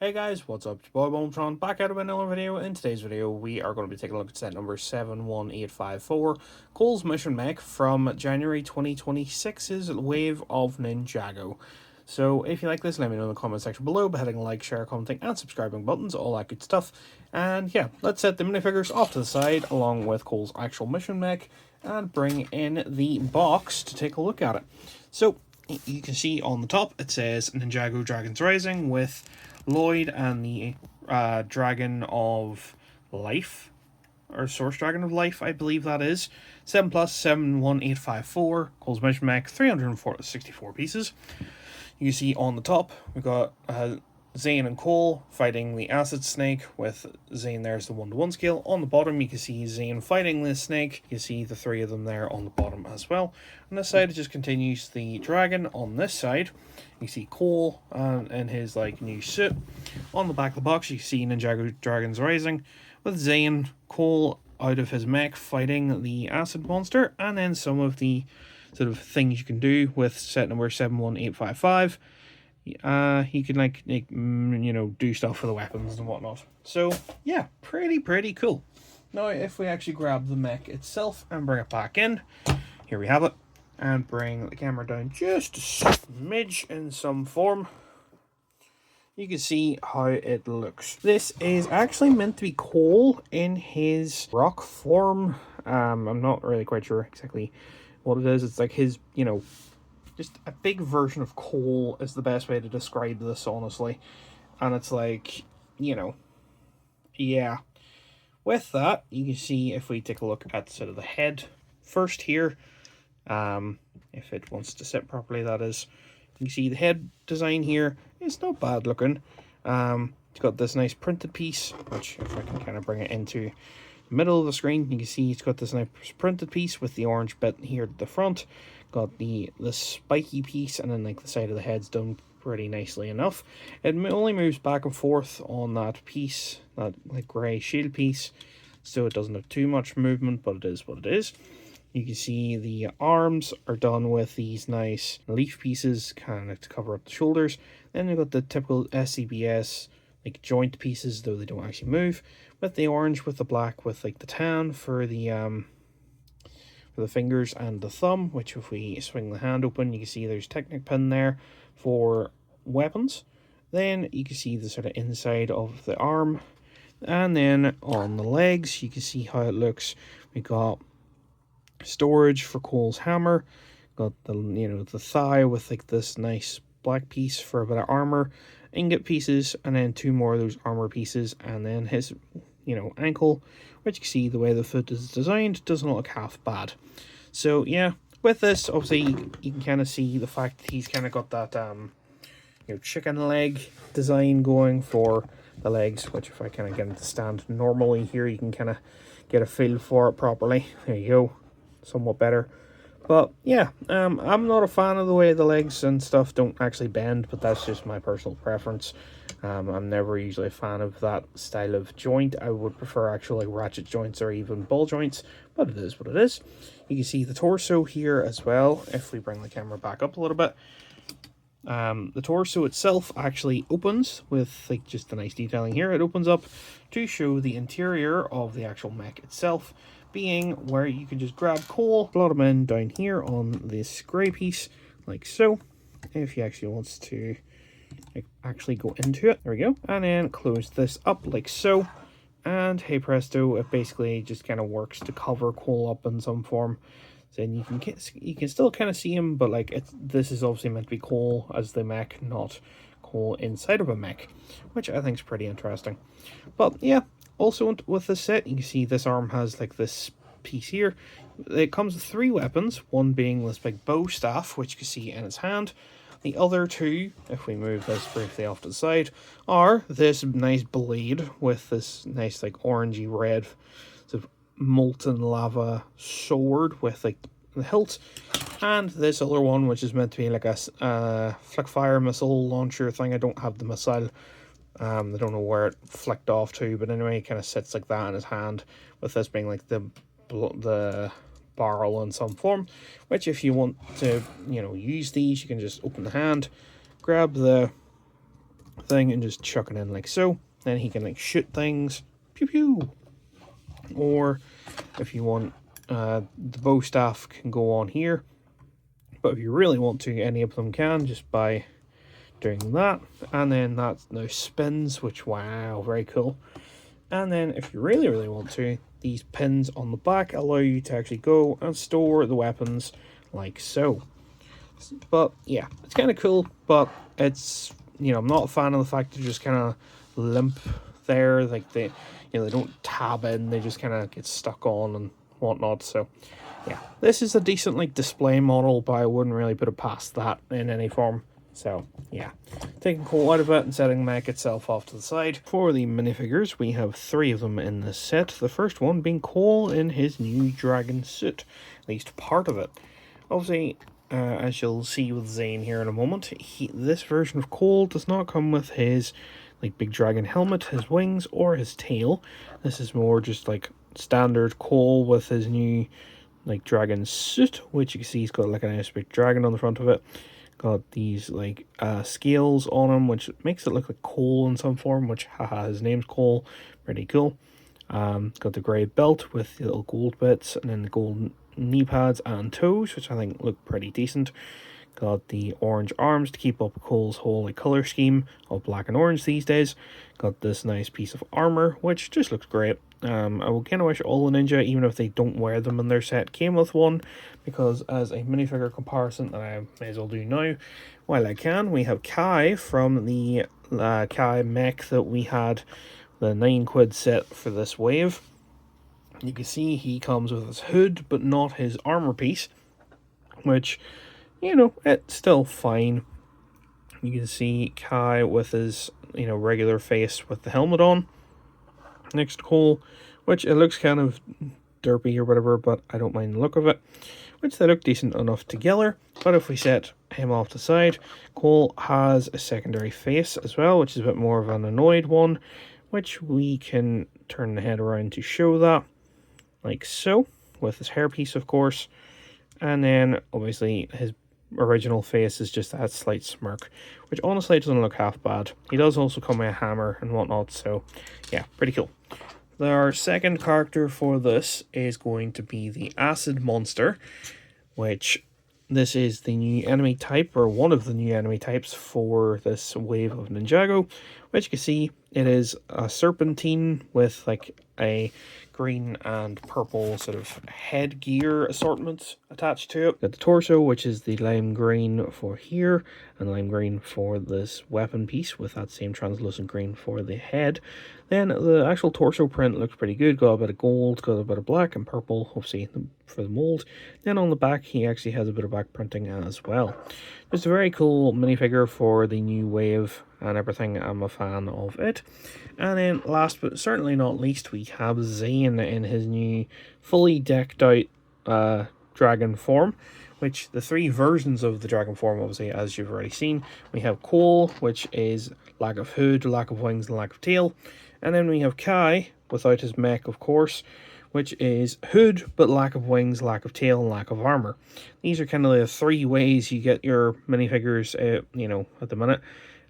Hey guys, what's up? It's your boy Bombtron back out of another video. In today's video, we are going to be taking a look at set number 71854, Cole's Mission Mech from January 2026's Wave of Ninjago. So if you like this, let me know in the comment section below by hitting like, share, commenting, and subscribing buttons, all that good stuff. And yeah, let's set the minifigures off to the side along with Cole's actual Mission Mech and bring in the box to take a look at it. So you can see on the top it says Ninjago Dragons Rising with Lloyd and the Dragon of Life, or Source Dragon of Life, I believe that is. 7 plus 71854, Cole's Mission Mech, 364 pieces. You can see on the top we've got Zane and Cole fighting the Acid Snake, with Zane there's the 1-to-1 scale. On the bottom you can see Zane fighting the snake. You can see the three of them there on the bottom as well. On this side it just continues the dragon. On this side you see Cole in his new suit. On the back of the box you see Ninjago Dragons Rising with Zane, Cole out of his mech fighting the acid monster, and then some of the sort of things you can do with set number 71855. You can do stuff for the weapons and whatnot. So yeah, pretty cool. Now if we actually grab the mech itself and bring it back in, here we have it, and bring the camera down just a smidge in some form, you can see how it looks. This is actually meant to be Cole in his rock form. I'm not really quite sure exactly what it is. It's like his, just a big version of Cole is the best way to describe this, honestly. And it's yeah. With that, you can see if we take a look at sort of the head first here, if it wants to sit properly, that is. You can see the head design here. It's not bad looking. It's got this nice printed piece, which if I can kind of bring it into the middle of the screen, you can see it's got this nice printed piece with the orange bit here at the front. Got the spiky piece, and then the side of the head's done pretty nicely enough. It only moves back and forth on that piece, that grey shield piece, so it doesn't have too much movement, but it is what it is. You can see the arms are done with these nice leaf pieces kind of to cover up the shoulders. Then you've got the typical SCBS joint pieces, though they don't actually move, with the orange, with the black, with the tan for the fingers and the thumb, which if we swing the hand open, you can see there's Technic pin there for weapons. Then you can see the sort of inside of the arm, and then on the legs you can see how it looks. We got storage for Cole's hammer, got the thigh with this nice black piece for a bit of armor, ingot pieces, and then two more of those armor pieces, and then his ankle, which you can see the way the foot is designed doesn't look half bad. So yeah, with this obviously you can kind of see the fact that he's kind of got that chicken leg design going for the legs, which if I kind of get it to stand normally here, you can kind of get a feel for it properly. There you go, somewhat better. But yeah, I'm not a fan of the way the legs and stuff don't actually bend, but that's just my personal preference. I'm never usually a fan of that style of joint. I would prefer actual ratchet joints or even ball joints, but it is what it is. You can see the torso here as well, if we bring the camera back up a little bit. The torso itself actually opens with just a nice detailing here. It opens up to show the interior of the actual mech itself, being where you can just grab Cole, slot him in down here on this grey piece, like so. If he actually wants to actually go into it, there we go, and then close this up like so, and hey presto, it basically just kind of works to cover Cole up in some form. Then you can still kind of see him, but this is obviously meant to be Cole as the mech, not Cole inside of a mech, which I think is pretty interesting. But yeah, also with this set, you can see this arm has this piece here. It comes with 3 weapons, one being this big bow staff, which you can see in its hand. The other 2, if we move this briefly off to the side, are this nice blade with this nice orangey red sort of molten lava sword with the hilt, and this other one which is meant to be a flick fire missile launcher thing. I don't have the missile. I don't know where it flicked off to, but anyway, it kind of sits like that in his hand, with this being the barrel in some form, which if you want to use these, you can just open the hand, grab the thing and just chuck it in like so. Then he can like shoot things, pew pew. Or if you want, the bow staff can go on here. But if you really want to, any of them can, just by doing that. And then that now spins, which, wow, very cool. And then if you really, really want to, these pins on the back allow you to actually go and store the weapons like so. But yeah, it's kind of cool, but it's, you know, I'm not a fan of the fact they're just kind of limp there. Like they don't tab in, they just kind of get stuck on and whatnot. So yeah, this is a decent like display model, but I wouldn't really put it past that in any form. So yeah, taking Cole out of it and setting Mech itself off to the side. For the minifigures, we have 3 of them in this set. The first one being Cole in his new dragon suit, at least part of it. Obviously, as you'll see with Zane here in a moment, this version of Cole does not come with his like big dragon helmet, his wings, or his tail. This is more just like standard Cole with his new like dragon suit, which you can see he's got like a nice big dragon on the front of it. Got these like scales on him, which makes it look like Cole in some form, which haha, his name's Cole, pretty cool. Got the grey belt with the little gold bits, and then the gold knee pads and toes, which I think look pretty decent. Got the orange arms to keep up Cole's whole like colour scheme of black and orange these days. Got this nice piece of armour, which just looks great. I will kind of wish all the Ninja, even if they don't wear them in their set, came with one, because as a minifigure comparison that I may as well do now, while I can, we have Kai from the Kai Mech that we had the £9 set for this wave. You can see he comes with his hood, but not his armour piece, which, you know, it's still fine. You can see Kai with his, you know, regular face with the helmet on. Next to Cole, which it looks kind of derpy or whatever, but I don't mind the look of it, which they look decent enough together. But if we set him off to the side, Cole has a secondary face as well, which is a bit more of an annoyed one, which we can turn the head around to show that, like so, with his hairpiece, of course. And then obviously his original face is just that slight smirk, which honestly doesn't look half bad. He does also come with a hammer and whatnot, so yeah, pretty cool. Our second character for this is going to be the Acid Monster, which this is the new enemy type, or one of the new enemy types for this wave of Ninjago, which you can see it is a serpentine with like a green and purple sort of headgear assortment attached to it. Got the torso, which is the lime green for here, and lime green for this weapon piece with that same translucent green for the head. Then the actual torso print looks pretty good. Got a bit of gold, got a bit of black and purple, obviously for the mold. Then on the back, he actually has a bit of back printing as well. Just a very cool minifigure for the new wave and everything. I'm a fan of it. And then last but certainly not least, we have Zane in his new fully decked out dragon form, which the 3 versions of the dragon form, obviously, as you've already seen. We have Cole, which is lack of hood, lack of wings, and lack of tail. And then we have Kai, without his mech, of course, which is hood, but lack of wings, lack of tail, and lack of armor. These are kind of the 3 ways you get your minifigures, you know, at the minute.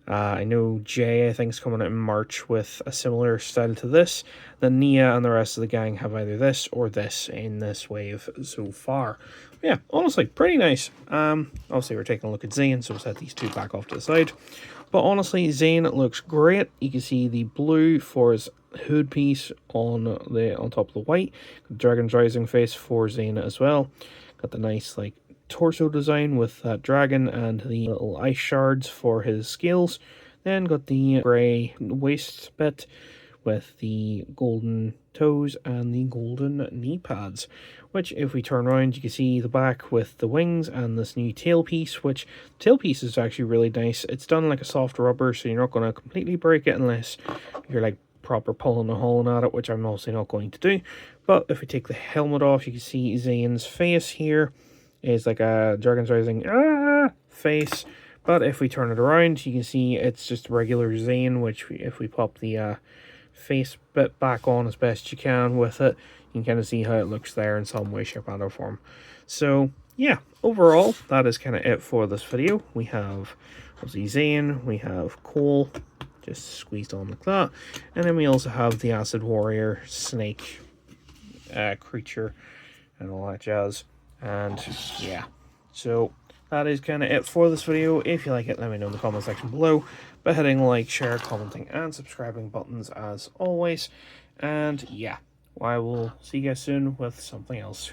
I know Jay, I think, is coming out in March with a similar style to this. Then Nia and the rest of the gang have either this or this in this wave so far. Yeah, honestly, pretty nice. Obviously, we're taking a look at Zane, so we'll set these 2 back off to the side. But honestly, Zane looks great. You can see the blue for his hood piece on top of the white. Dragon's Rising face for Zane as well. Got the nice like torso design with that dragon and the little ice shards for his scales. Then got the grey waist bit with the golden toes and the golden knee pads, which if we turn around you can see the back with the wings and this new tail piece, which tail piece is actually really nice. It's done like a soft rubber, so you're not going to completely break it unless you're like proper pulling and hauling at it, which I'm obviously not going to do. But if we take the helmet off, you can see Zane's face here is like a Dragon's Rising face. But if we turn it around, you can see it's just regular Zane, which if we pop the face bit back on as best you can with it, you can kind of see how it looks there in some way, shape, and form. So yeah, overall, that is kind of it for this video. We have obviously Zane, we have Cole, just squeezed on like that. And then we also have the Acid Warrior snake creature and all that jazz. And yeah, so that is kind of it for this video. If you like it, let me know in the comment section below by hitting like, share, commenting, and subscribing buttons as always. And yeah, I will see you guys soon with something else.